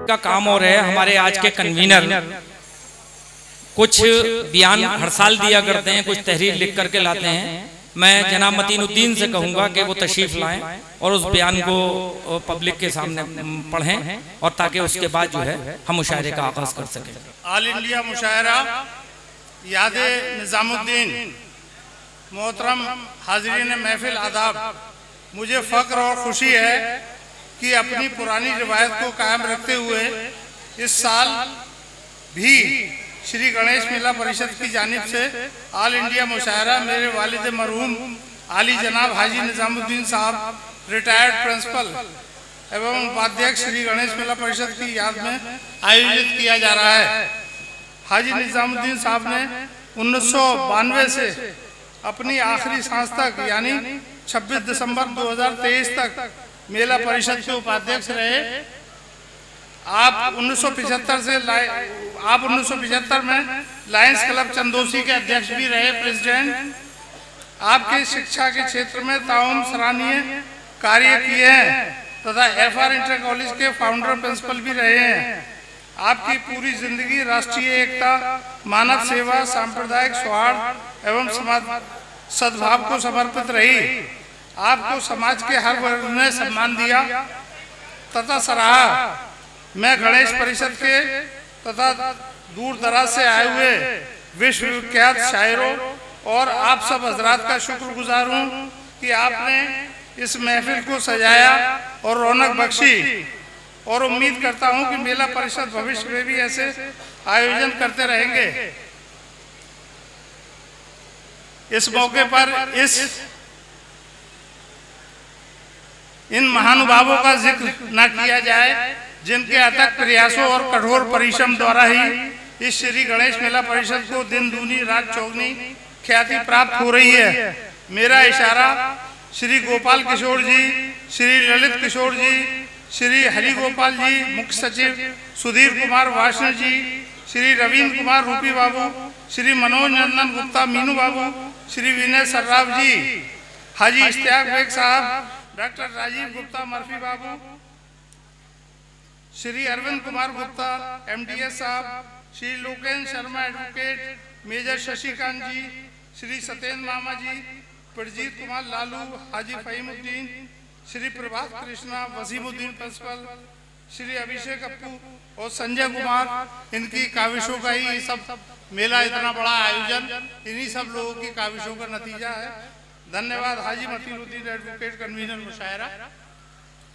का काम और है। हमारे आज के कन्वीनर कुछ बयान हर साल दिया करते हैं, कुछ तहरीर लिख करके लाते हैं। मैं जनाब मतीनुद्दीन से कहूंगा कि वो तशरीफ लाएं और उस बयान को पब्लिक के सामने पढ़ें और ताकि उसके बाद जो है हम मुशायरे का आगाज कर सकें। ऑल इंडिया मुशायरा यादे निज़ामुद्दीन। मोहतरम हाज़रीन महफिल आदाब, मुझे फ़ख्र और ख़ुशी है कि अपनी पुरानी रिवायत को कायम रखते हुए इस साल भी श्री गणेश मेला परिषद की जानिब से ऑल इंडिया मुशायरा मेरे वालिद मरहूम आली जनाब हाजी निज़ामुद्दीन साहब, रिटायर्ड प्रिंसिपल एवं उपाध्यक्ष श्री गणेश मेला परिषद की याद में आयोजित किया जा रहा है। हाजी निज़ामुद्दीन साहब ने 1992 से अपनी आखिरी सांस तक यानी 26 दिसंबर 2023 तक मेला परिषद के उपाध्यक्ष रहे। आप 1975 में लायंस क्लब चंदोसी के अध्यक्ष भी रहे, प्रेसिडेंट। आपके शिक्षा के क्षेत्र में ताउम सराहनीय कार्य किए हैं तथा FR इंटर कॉलेज के फाउंडर प्रिंसिपल भी रहे हैं। आपकी पूरी जिंदगी राष्ट्रीय एकता, मानव सेवा, सांप्रदायिक सौहार्द एवं समाज सद्भाव को समर्पित रही। आपको समाज के हर वर्ग ने सम्मान दिया तथा सराहा। मैं गणेश परिषद के तथा दूर दराज से आए हुए विश्व विख्यात शायरों और आप सब हजरात का शुक्रगुजार हूँ कि आपने इस महफिल को सजाया और रौनक बख्शी, और उम्मीद करता हूँ कि मेला परिषद भविष्य में भी ऐसे आयोजन करते रहेंगे। इस मौके पर इन महानुभावों का जिक्र न किया जाए जिनके अथक प्रयासों और कठोर परिश्रम द्वारा ही इस श्री गणेश मेला परिषद को दिन दूनी रात चौगनी ख्याति प्राप्त हो रही है। मेरा इशारा श्री गोपाल किशोर जी, श्री ललित किशोर जी, श्री हरि गोपाल जी, मुख्य सचिव सुधीर कुमार वाष्ण जी, श्री रवींद्र कुमार रूपी बाबू, श्री मनोज नंदन गुप्ता मीनू बाबू, श्री विनय सर्राफ जी, हाजी इश्तियाक बेग साहब, डॉक्टर राजीव गुप्ता मर्फी बाबू, श्री अरविंद कुमार गुप्ता MDS साहब, श्री लोकेन शर्मा एडवोकेट, मेजर शशिकांत जी, श्री सत्येंद्र मामा जी, प्रजीत कुमार लालू, हाजी फहीमुद्दीन, श्री प्रभात कृष्णा, वसीमुद्दीन प्रिंसिपल, श्री अभिषेक अप्पू और संजय कुमार। इनकी काविशों का ही सब मेला इतना बड़ा आयोजन इन्हीं सब लोगों की काविशों का नतीजा है। धन्यवाद। हाजी मतीनुद्दीन एडवोकेट, कन्वीनर मुशायरा।